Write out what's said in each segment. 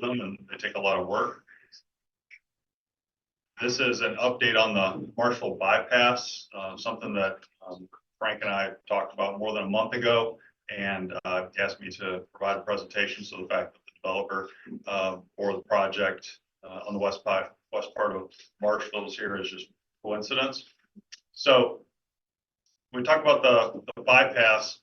them, and they take a lot of work. This is an update on the Marshville bypass, something that Frank and I talked about more than a month ago, and asked me to provide a presentation. So the fact that the developer for the project on the west part of Marshville is here is just coincidence. So when we talk about the bypass,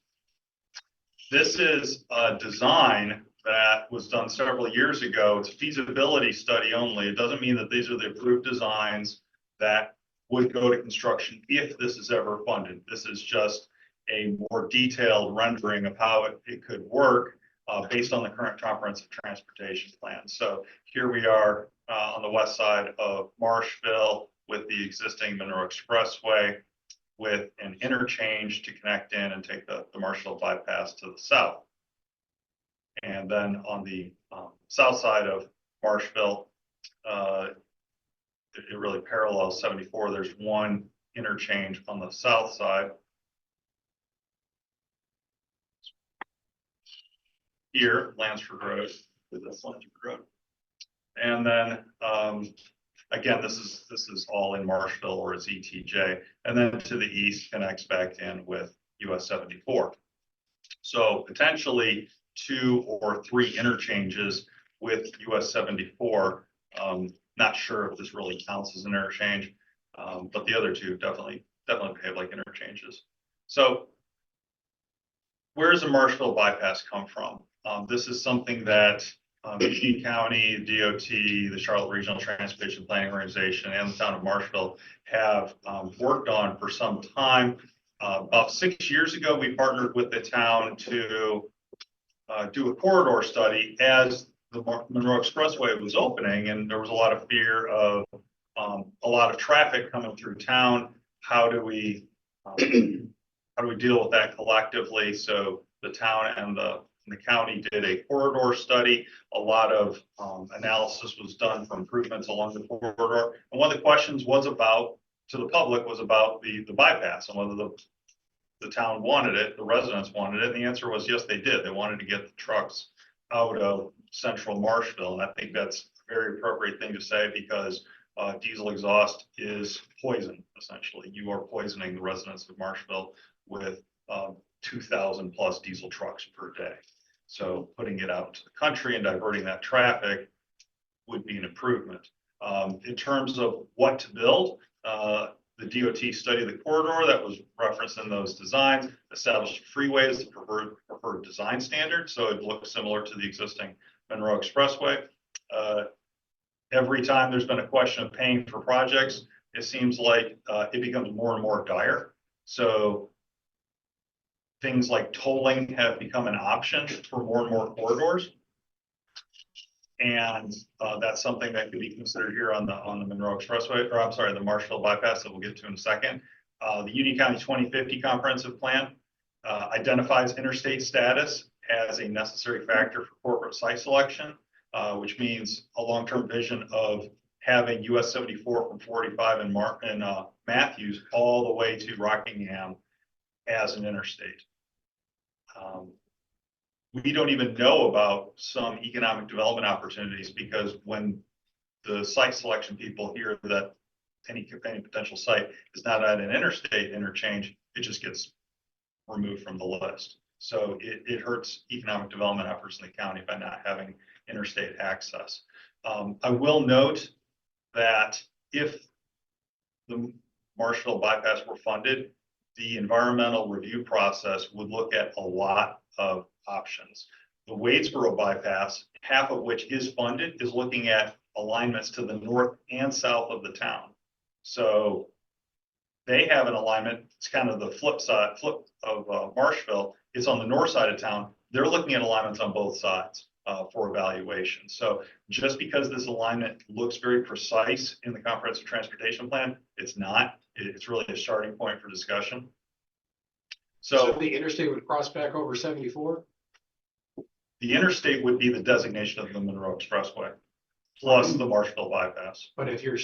this is a design that was done several years ago. It's a feasibility study only. It doesn't mean that these are the approved designs that would go to construction if this is ever funded. This is just a more detailed rendering of how it could work based on the current comprehensive transportation plan. So here we are on the west side of Marshville with the existing Monroe Expressway, with an interchange to connect in and take the Marshville bypass to the south. And then on the south side of Marshville, it really parallels 74. There's one interchange on the south side. Here, Lansford Road, with this Lansford Road. And then again, this is all in Marshville, or it's ETJ, and then to the east connects back in with US 74. So potentially 2 or 3 interchanges with US 74. Not sure if this really counts as an interchange, but the other 2 definitely behave like interchanges. So where does the Marshville bypass come from? This is something that Eugene County, DOT, the Charlotte Regional Transportation Planning Organization, and the town of Marshville have worked on for some time. About 6 years ago, we partnered with the town to do a corridor study as the Monroe Expressway was opening, and there was a lot of fear of a lot of traffic coming through town. How do we deal with that collectively? So the town and the county did a corridor study. A lot of analysis was done for improvements along the corridor. And one of the questions was about, to the public, was about the bypass and whether the town wanted it, the residents wanted it. And the answer was yes, they did. They wanted to get the trucks out of central Marshville. And I think that's a very appropriate thing to say, because diesel exhaust is poison, essentially. You are poisoning the residents of Marshville with 2,000 plus diesel trucks per day. So putting it out to the country and diverting that traffic would be an improvement. In terms of what to build, the DOT study of the corridor that was referenced in those designs established freeway as the preferred design standard. So it looks similar to the existing Monroe Expressway. Every time there's been a question of paying for projects, it seems like it becomes more and more dire. So things like tolling have become an option for more and more corridors. And that's something that could be considered here on the Monroe Expressway, or I'm sorry, the Marshville bypass that we'll get to in a second. The Union County 2050 comprehensive plan identifies interstate status as a necessary factor for corporate site selection, which means a long-term vision of having US 74 from 45 and Matthews all the way to Rockingham as an interstate. We don't even know about some economic development opportunities, because when the site selection people hear that any potential site is not at an interstate interchange, it just gets removed from the list. So it hurts economic development efforts in the county by not having interstate access. I will note that if the Marshville bypass were funded, the environmental review process would look at a lot of options. The Wadesboro bypass, half of which is funded, is looking at alignments to the north and south of the town. So they have an alignment. It's kind of the flip of Marshville. It's on the north side of town. They're looking at alignments on both sides for evaluation. So just because this alignment looks very precise in the comprehensive transportation plan, it's not. It's really a starting point for discussion. So the interstate would cross back over 74? The interstate would be the designation of the Monroe Expressway, plus the Marshville bypass. But if you're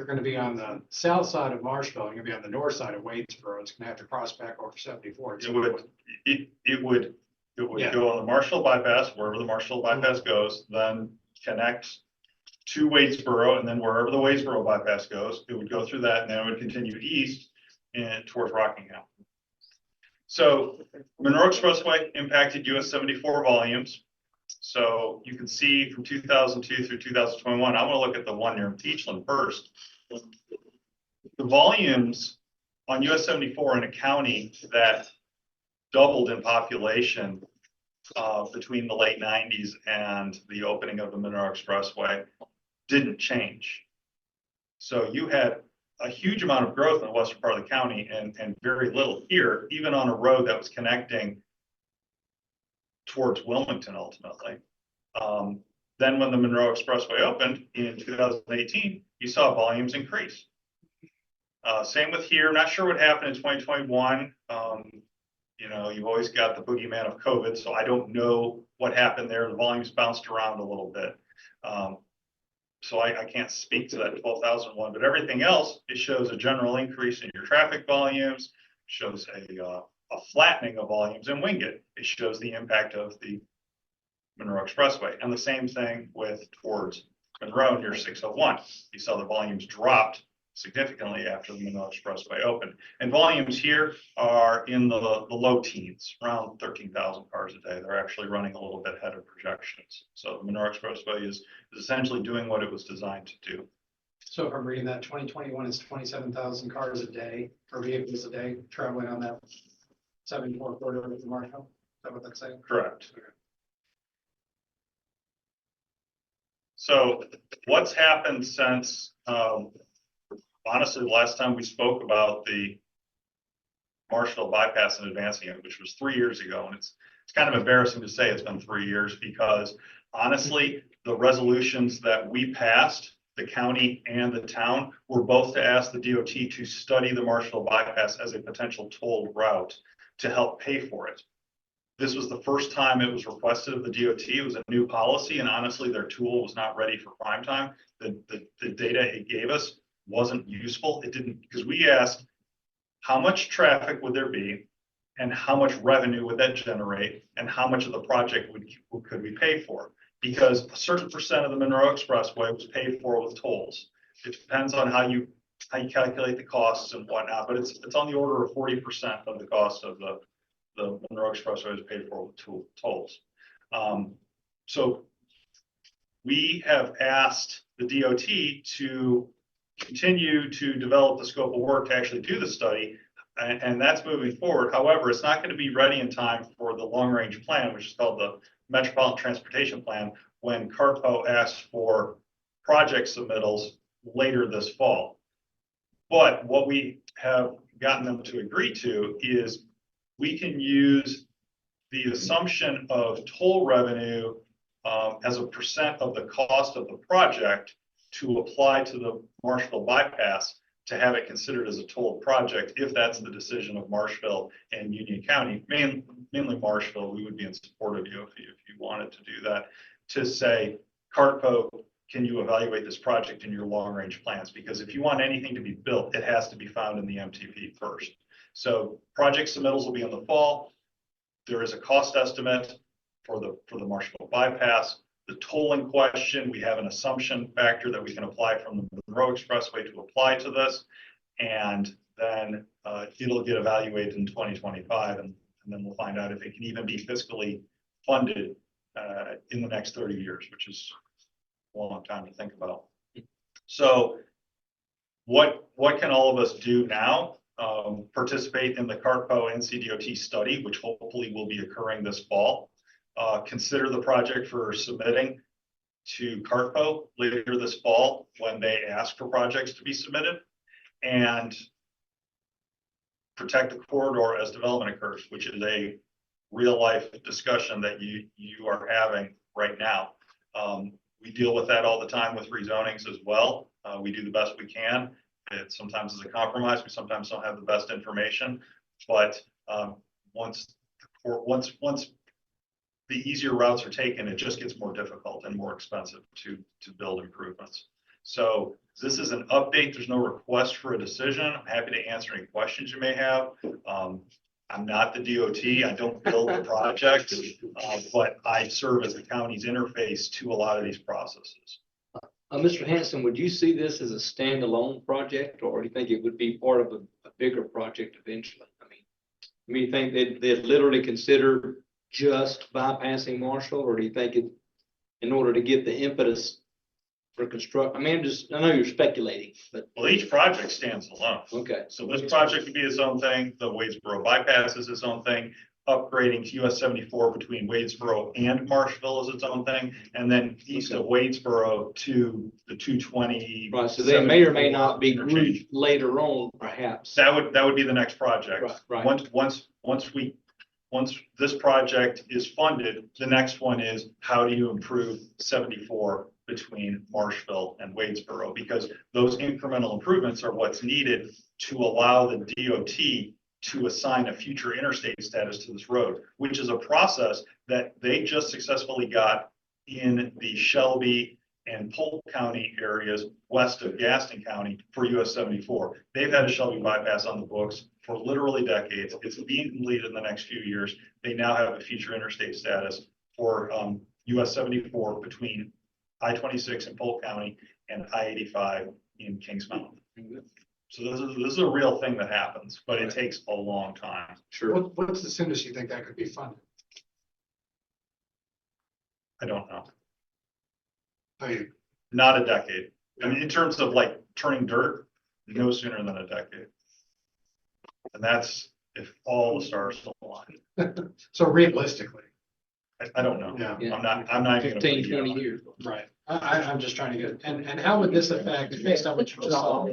going to be on the south side of Marshville, you're going to be on the north side of Wadesboro, it's going to have to cross back over 74. It would go on the Marshville bypass, wherever the Marshville bypass goes, then connect to Wadesboro, and then wherever the Wadesboro bypass goes, it would go through that, and then it would continue east and towards Rockingham. So Monroe Expressway impacted US 74 volumes. So you can see from 2002 through 2021, I'm going to look at the one near Peachland first. The volumes on US 74 in a county that doubled in population between the late 90s and the opening of the Monroe Expressway didn't change. So you had a huge amount of growth in the western part of the county and very little here, even on a road that was connecting towards Wilmington ultimately. Then when the Monroe Expressway opened in 2018, you saw volumes increase. Same with here. Not sure what happened in 2021. You know, you've always got the boogeyman of COVID, so I don't know what happened there. The volumes bounced around a little bit. So I can't speak to that 12,001, but everything else, it shows a general increase in your traffic volumes, shows a flattening of volumes in Wingate. It shows the impact of the Monroe Expressway. And the same thing with towards Monroe near 601. You saw the volumes dropped significantly after the Monroe Expressway opened. And volumes here are in the low teens, around 13,000 cars a day. They're actually running a little bit ahead of projections. So the Monroe Expressway is essentially doing what it was designed to do. So if I'm reading that, 2021 is 27,000 cars a day, or vehicles a day, traveling on that 74 corridor with the Marshville. Is that what that's saying? Correct. Okay. So what's happened since, honestly, the last time we spoke about the Marshville bypass and advancing it, which was 3 years ago, and it's kind of embarrassing to say it's been 3 years because honestly, the resolutions that we passed, the county and the town, were both to ask the DOT to study the Marshville bypass as a potential toll route to help pay for it. This was the first time it was requested of the DOT. It was a new policy, and honestly, their tool was not ready for prime time. The data it gave us wasn't useful. It didn't, because we asked how much traffic would there be and how much revenue would that generate and how much of the project could we pay for? Because a certain percent of the Monroe Expressway was paid for with tolls. It depends on how you calculate the costs and whatnot, but it's on the order of 40% of the cost of the Monroe Expressway is paid for with tolls. So we have asked the DOT to continue to develop the scope of work to actually do the study, and that's moving forward. However, it's not going to be ready in time for the long range plan, which is called the Metropolitan Transportation Plan, when CARPO asks for project submittals later this fall. But what we have gotten them to agree to is we can use the assumption of toll revenue as a percent of the cost of the project to apply to the Marshville bypass to have it considered as a toll project, if that's the decision of Marshville and Union County, mainly Marshville. We would be in support of you if you wanted to do that, to say, CARPO, can you evaluate this project in your long range plans? Because if you want anything to be built, it has to be found in the MTP first. So project submittals will be in the fall. There is a cost estimate for the Marshville bypass. The tolling question, we have an assumption factor that we can apply from the Monroe Expressway to apply to this. And then it'll get evaluated in 2025. And then we'll find out if it can even be fiscally funded in the next 30 years, which is a long time to think about. So what can all of us do now? Participate in the CARPO NCDOT study, which hopefully will be occurring this fall. Consider the project for submitting to CARPO later this fall when they ask for projects to be submitted, and protect the corridor as development occurs, which is a real life discussion that you are having right now. We deal with that all the time with rezonings as well. We do the best we can. It sometimes is a compromise. We sometimes don't have the best information, but once the easier routes are taken, it just gets more difficult and more expensive to build improvements. So this is an update. There's no request for a decision. I'm happy to answer any questions you may have. I'm not the DOT, I don't build the projects, but I serve as the county's interface to a lot of these processes. Mr. Hanson, would you see this as a standalone project, or do you think it would be part of a bigger project eventually? I mean, you think they'd literally consider just bypassing Marshall, or do you think it, in order to get the impetus for construct, I mean, I know you're speculating, but, Well, each project stands alone. okay. So this project could be its own thing, the Wadesboro bypass is its own thing, upgrading to US 74 between Wadesboro and Marshville is its own thing, and then east of Wadesboro to the 220. Right, so they may or may not be interchange. grouped later on, perhaps. That would be the next project. Right. Once this project is funded, the next one is how do you improve 74 between Marshville and Wadesboro? Because those incremental improvements are what's needed to allow the DOT to assign a future interstate status to this road, which is a process that they just successfully got in the Shelby and Polk County areas west of Gaston County for US 74. They've had a Shelby bypass on the books for literally decades. It's being completed in the next few years. They now have a future interstate status for US 74 between I-26 in Polk County and I-85 in Kings Mountain. So this is a real thing that happens, but it takes a long time. Sure. What's the soonest you think that could be funded? I don't know. I mean, Not a decade. I mean, in terms of like turning dirt, no sooner than a decade. And that's if all the stars align. so realistically, I don't know. yeah, Yeah. I'm not even. 15, 20 years. right. I'm just trying to get, and how would this affect, based on what you just saw,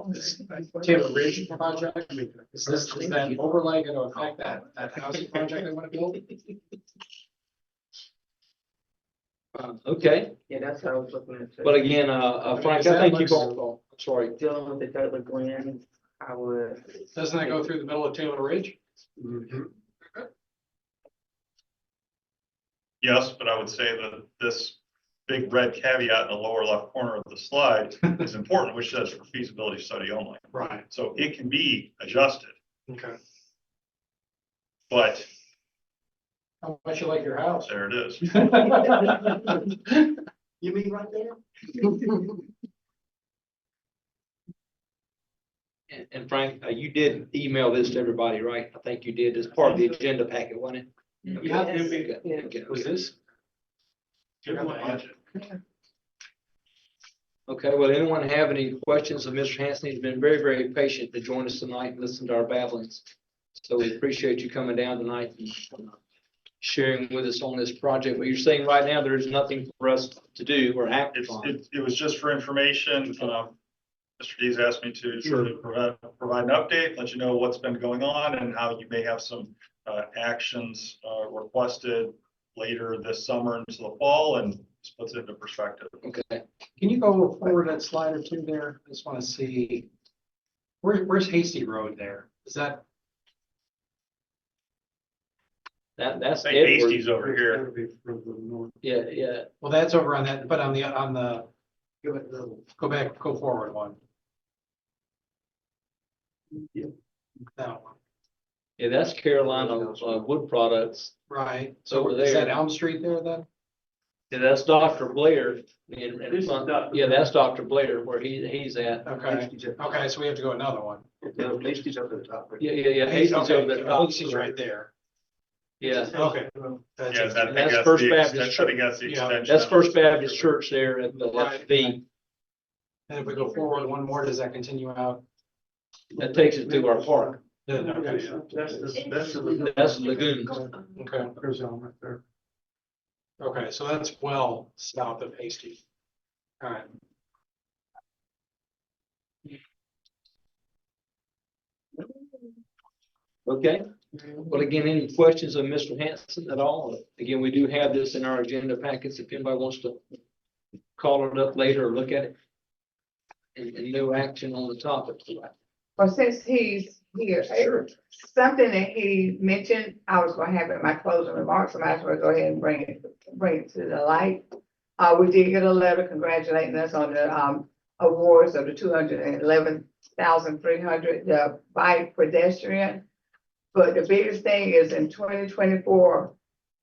this Taylor Ridge project? I mean, is that overlay going to affect that housing project they want to build? Okay, Yeah, that's what I was looking at. but again, Frank, I think you've looks- all, I'm sorry. Dealing with the Taylor Glen, I would. Doesn't that go through the middle of Taylor Ridge? Yes, but I would say that this big red caveat in the lower left corner of the slide is important, which says for feasibility study only. Right, So it can be adjusted, okay. but How much you like your house? there it is. You mean right there? And Frank, you did email this to everybody, right? I think you did as part of the agenda packet, wasn't it? Yeah. Okay, okay, Was this? Okay, well, anyone have any questions of Mr. Hanson? He's been very, very patient to join us tonight and listen to our babblings. So we appreciate you coming down tonight and sharing with us on this project. But you're saying right now, there is nothing for us to do or act on. It was just for information. Mr. Dees asked me to provide an update, let you know what's been going on and how you may have some actions requested later this summer into the fall, and this puts it into perspective. Okay, Can you go forward that slide or two there? I just want to see. Where's Hasty Road there? Is that? that's I think Edward. Hasties over here. Yeah, yeah. Well, that's over on that, but on the, go back, go forward one. That one. Yeah, that's Carolina Wood Products. Right, Over so is there. that Elm Street there then? Yeah, that's Dr. Blair. Yeah, that's Dr. Blair where he's at. Okay, okay, so we have to go another one. Hasty's up at the top. Yeah. Hastings Okay, over the top. Hasty's right there. Yeah, Okay. Yeah, I think that's that's First the Baptist extension. I think that's the Yeah. extension. that's First Baptist Church there at the left feet. And if we go forward one more, does that continue out? That takes it to our park. Okay, yeah. That's Lagoons. Okay. Okay, so that's well south of Hasty. All right. Okay. Well, again, any questions of Mr. Hanson at all? Again, we do have this in our agenda packets if anybody wants to call it up later or look at it. And no action on the topic. Well, since he's here, Sure. something that he mentioned, I was gonna have in my closing remarks, I might as well go ahead and bring it to the light. We did get a letter congratulating us on the, awards of the 211,300, the bike pedestrian. But the biggest thing is in 2024,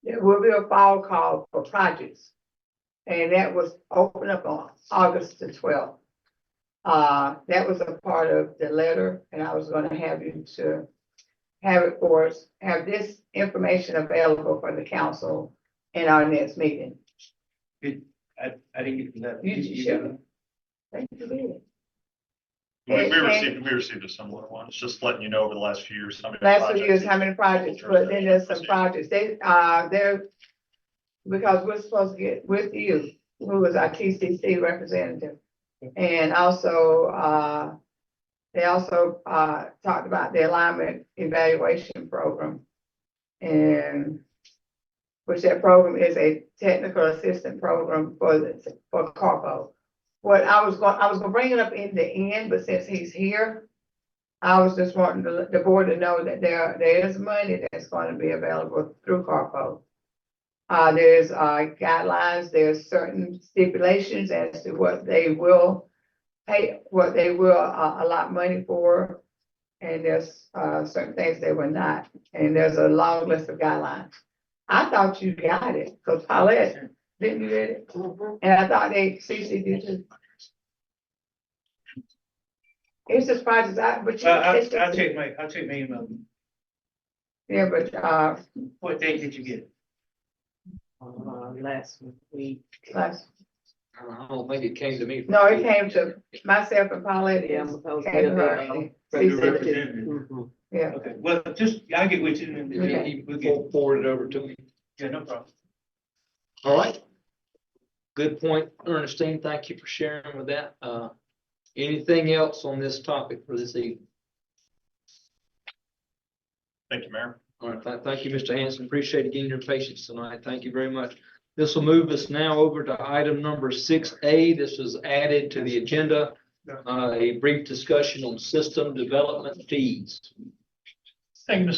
there will be a fall call for projects. And that was opened up on August the 12th. That was a part of the letter, and I was gonna have you to have it for us, have this information available for the council in our next meeting. I didn't get that. You should. Thank you. We And- received a similar one. It's just letting you know over the last few years. how many Last few years, projects- how many projects, but then there's some projects, they're, because we're supposed to get with you, who was our TCC representative. And also, they also, talked about the alignment evaluation program. And which that program is a technical assistant program for Carpo. What I was gonna bring it up in the end, but since he's here, I was just wanting the board to know that there is money that's going to be available through Carpo. There's guidelines, there's certain stipulations as to what they will pay, what they will allot money for. And there's certain things they will not, and there's a long list of guidelines. I thought you got it, because Paulette, didn't you get it? And I thought CC did too. It's just projects, but you. I'll it's just- check my email. Yeah, but, What date did you get? Last week. last- I don't think it came to me. no, it came to myself and Paulette. Yeah, Came because to they're her. the, and The CC did. representative. Yeah, Okay, well, just, I'll get with you and Okay. He we'll get, forwarded over to me. yeah, no problem. All right. Good point, Ernestine. Thank you for sharing with that. Anything else on this topic for this evening? Thank you, Mayor. All right, thank you, Mr. Hanson. Appreciate again your patience tonight. Thank you very much. This will move us now over to item number 6A. This was added to the agenda. A brief discussion on system development fees. Thank you, Mr.